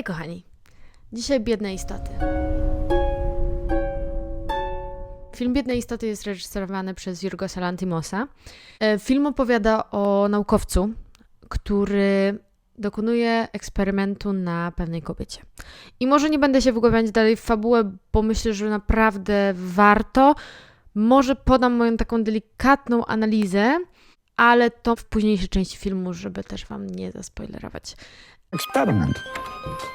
Hej kochani, dzisiaj Biedne istoty. Film Biedne istoty jest reżyserowany przez Jorgosa Lanthimosa. Film opowiada o naukowcu, który dokonuje eksperymentu na pewnej kobiecie. I może nie będę się wgłębiać dalej w fabułę, bo myślę, że naprawdę warto. Może podam moją taką delikatną analizę, ale to w późniejszej części filmu, żeby też wam nie zaspoilerować. Experiment.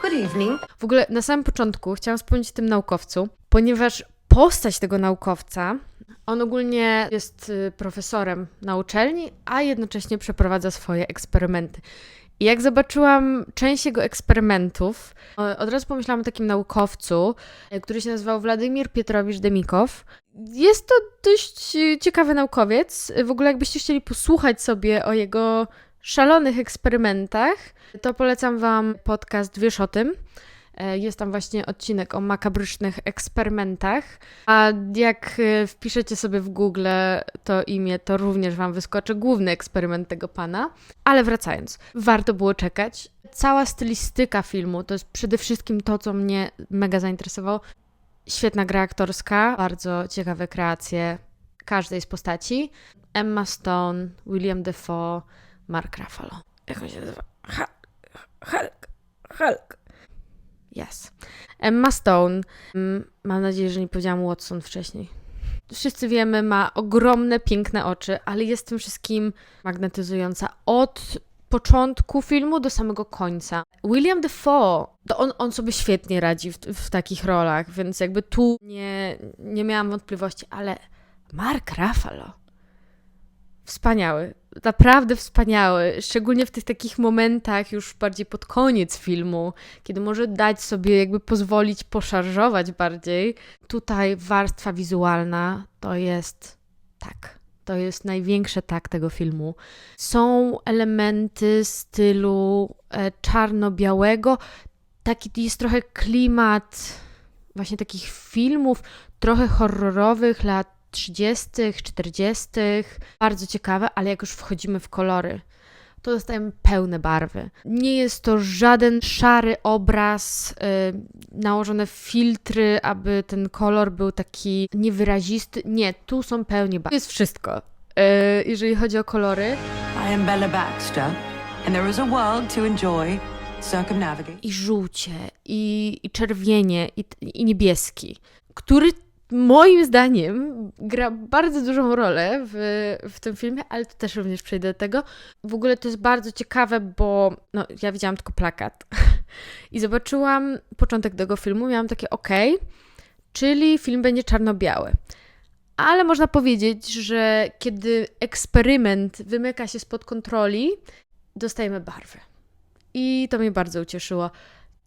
Good evening. W ogóle na samym początku chciałam wspomnieć o tym naukowcu, ponieważ postać tego naukowca, on ogólnie jest profesorem na uczelni, a jednocześnie przeprowadza swoje eksperymenty. I jak zobaczyłam część jego eksperymentów, od razu pomyślałam o takim naukowcu, który się nazywał Władimir Pietrowicz Demikow. Jest to dość ciekawy naukowiec. W ogóle jakbyście chcieli posłuchać sobie o jego szalonych eksperymentach, to polecam wam podcast Wiesz o tym. Jest tam właśnie odcinek o makabrycznych eksperymentach, a jak wpiszecie sobie w Google to imię, to również wam wyskoczy główny eksperyment tego pana. Ale wracając, warto było czekać. Cała stylistyka filmu to jest przede wszystkim to, co mnie mega zainteresowało. Świetna gra aktorska, bardzo ciekawe kreacje każdej z postaci. Emma Stone, William Dafoe, Mark Ruffalo. Jak on się nazywa? Hulk. Yes. Emma Stone. Mam nadzieję, że nie powiedziałam Watson wcześniej. Wszyscy wiemy, ma ogromne, piękne oczy, ale jest tym wszystkim magnetyzująca od początku filmu do samego końca. William Dafoe, to on sobie świetnie radzi w takich rolach, więc jakby tu nie miałam wątpliwości, ale Mark Ruffalo wspaniały, naprawdę wspaniały, szczególnie w tych takich momentach już bardziej pod koniec filmu, kiedy może dać sobie jakby pozwolić poszarżować bardziej. Tutaj warstwa wizualna to jest największe tak tego filmu. Są elementy stylu czarno-białego, taki jest trochę klimat właśnie takich filmów trochę horrorowych lat 30., 40. Bardzo ciekawe, ale jak już wchodzimy w kolory, to dostajemy pełne barwy. Nie jest to żaden szary obraz, nałożone filtry, aby ten kolor był taki niewyrazisty. Nie, tu są pełnie barwy. To jest wszystko, jeżeli chodzi o kolory. I am Bella Baxter, and there is a world to enjoy. Circumnavigate. I żółcie, i czerwienie, i niebieski, który moim zdaniem gra bardzo dużą rolę w tym filmie, ale to też również przejdę do tego. W ogóle to jest bardzo ciekawe, bo ja widziałam tylko plakat i zobaczyłam początek tego filmu, miałam takie czyli film będzie czarno-biały. Ale można powiedzieć, że kiedy eksperyment wymyka się spod kontroli, dostajemy barwy. I to mnie bardzo ucieszyło.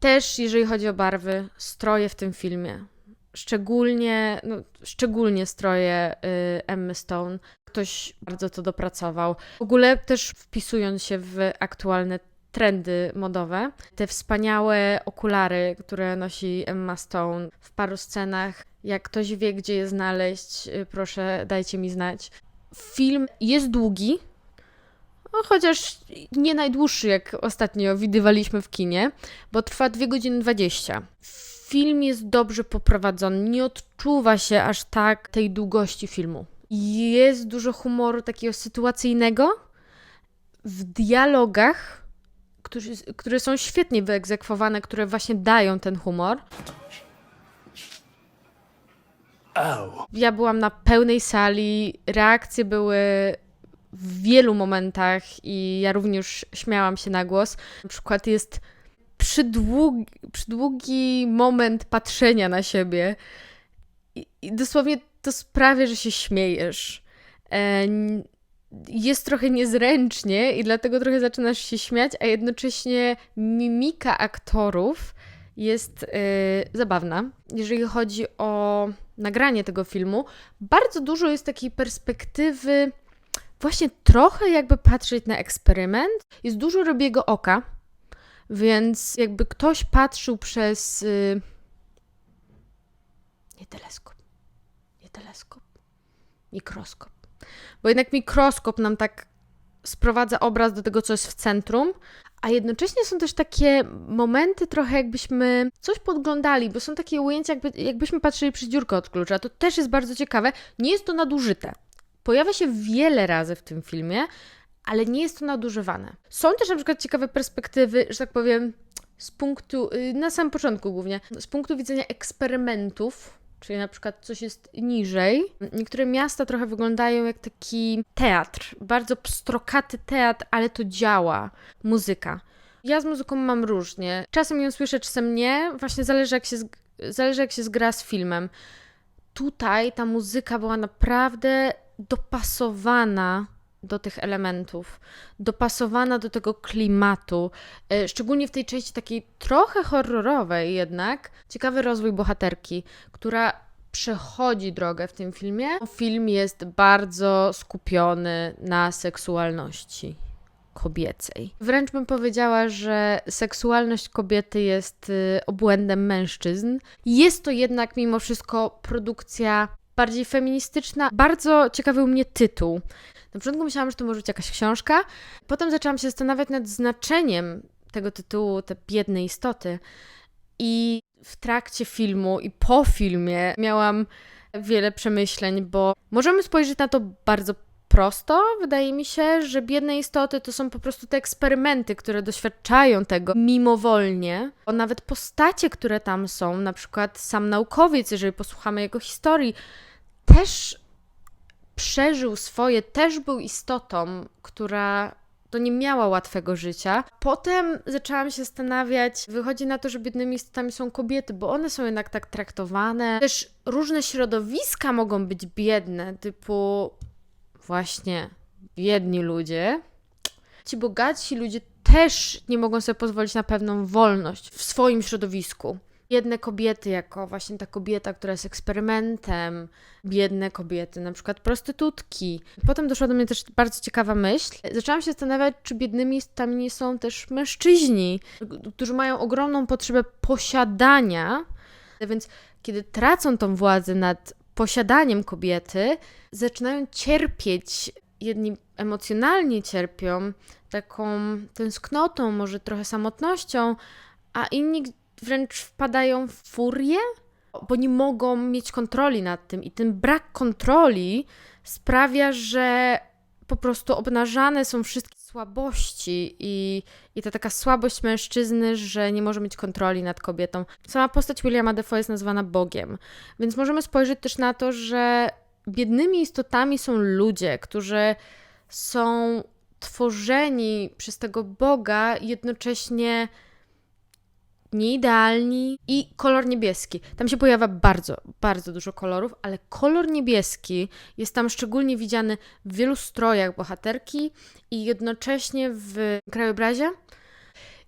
Też jeżeli chodzi o barwy, stroje w tym filmie. Szczególnie stroje Emmy Stone. Ktoś bardzo to dopracował. W ogóle też wpisując się w aktualne trendy modowe, te wspaniałe okulary, które nosi Emma Stone w paru scenach. Jak ktoś wie, gdzie je znaleźć, proszę dajcie mi znać. Film jest długi, chociaż nie najdłuższy, jak ostatnio widywaliśmy w kinie, bo trwa 2 godziny 20. Film jest dobrze poprowadzony, nie odczuwa się aż tak tej długości filmu. Jest dużo humoru takiego sytuacyjnego w dialogach, które są świetnie wyegzekwowane, które właśnie dają ten humor. Ja byłam na pełnej sali, reakcje były w wielu momentach i ja również śmiałam się na głos. Na przykład jest przydługi moment patrzenia na siebie i dosłownie to sprawia, że się śmiejesz. Jest trochę niezręcznie i dlatego trochę zaczynasz się śmiać, a jednocześnie mimika aktorów jest zabawna. Jeżeli chodzi o nagranie tego filmu, bardzo dużo jest takiej perspektywy właśnie trochę jakby patrzeć na eksperyment. Jest dużo robiego oka, więc jakby ktoś patrzył przez mikroskop. Bo jednak mikroskop nam tak sprowadza obraz do tego, co jest w centrum, A jednocześnie są też takie momenty trochę jakbyśmy coś podglądali, bo są takie ujęcia jakbyśmy patrzyli przez dziurkę od klucza. To też jest bardzo ciekawe. Nie jest to nadużyte. Pojawia się wiele razy w tym filmie, ale nie jest to nadużywane. Są też na przykład ciekawe perspektywy, że tak powiem, z punktu, na samym początku głównie, z punktu widzenia eksperymentów, czyli na przykład coś jest niżej. Niektóre miasta trochę wyglądają jak taki teatr, bardzo pstrokaty teatr, ale to działa. Muzyka. Ja z muzyką mam różnie. Czasem ją słyszę, czasem nie. Właśnie zależy jak się zgra z filmem. Tutaj ta muzyka była naprawdę dopasowana do tych elementów, dopasowana do tego klimatu, szczególnie w tej części takiej trochę horrorowej jednak. Ciekawy rozwój bohaterki, która przechodzi drogę w tym filmie. Film jest bardzo skupiony na seksualności kobiecej. Wręcz bym powiedziała, że seksualność kobiety jest obłędem mężczyzn. Jest to jednak mimo wszystko produkcja bardziej feministyczna. Bardzo ciekawy mnie tytuł. Na początku myślałam, że to może być jakaś książka. Potem zaczęłam się zastanawiać nad znaczeniem tego tytułu, te biedne istoty. I w trakcie filmu i po filmie miałam wiele przemyśleń, bo możemy spojrzeć na to bardzo prosto. Wydaje mi się, że biedne istoty to są po prostu te eksperymenty, które doświadczają tego mimowolnie. Bo nawet postacie, które tam są, na przykład sam naukowiec, jeżeli posłuchamy jego historii, też przeżył swoje, też był istotą, która to nie miała łatwego życia. Potem zaczęłam się zastanawiać, wychodzi na to, że biednymi istotami są kobiety, bo one są jednak tak traktowane. Też różne środowiska mogą być biedne, typu właśnie biedni ludzie. Ci bogatsi ludzie też nie mogą sobie pozwolić na pewną wolność w swoim środowisku. Biedne kobiety, jako właśnie ta kobieta, która jest eksperymentem, biedne kobiety, na przykład prostytutki. Potem doszła do mnie też bardzo ciekawa myśl. Zaczęłam się zastanawiać, czy biednymi istotami nie są też mężczyźni, którzy mają ogromną potrzebę posiadania, więc kiedy tracą tą władzę nad posiadaniem kobiety, zaczynają cierpieć. Jedni emocjonalnie cierpią taką tęsknotą, może trochę samotnością, a inni wręcz wpadają w furię, bo nie mogą mieć kontroli nad tym i ten brak kontroli sprawia, że po prostu obnażane są wszystkie słabości i ta taka słabość mężczyzny, że nie może mieć kontroli nad kobietą. Sama postać Williama Dafoe jest nazywana Bogiem, więc możemy spojrzeć też na to, że biednymi istotami są ludzie, którzy są tworzeni przez tego Boga, jednocześnie nieidealni i kolor niebieski. Tam się pojawia bardzo, bardzo dużo kolorów, ale kolor niebieski jest tam szczególnie widziany w wielu strojach bohaterki i jednocześnie w krajobrazie.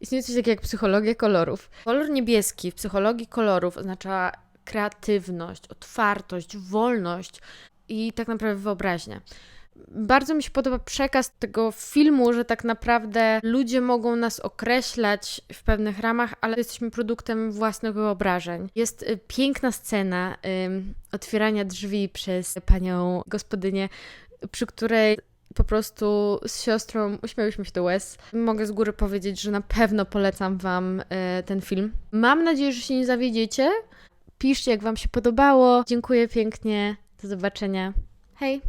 Istnieje coś takiego jak psychologia kolorów. Kolor niebieski w psychologii kolorów oznacza kreatywność, otwartość, wolność i tak naprawdę wyobraźnię. Bardzo mi się podoba przekaz tego filmu, że tak naprawdę ludzie mogą nas określać w pewnych ramach, ale jesteśmy produktem własnych wyobrażeń. Jest piękna scena otwierania drzwi przez panią gospodynię, przy której po prostu z siostrą uśmiałyśmy się do łez. Mogę z góry powiedzieć, że na pewno polecam Wam ten film. Mam nadzieję, że się nie zawiedziecie. Piszcie, jak Wam się podobało. Dziękuję pięknie. Do zobaczenia. Hej!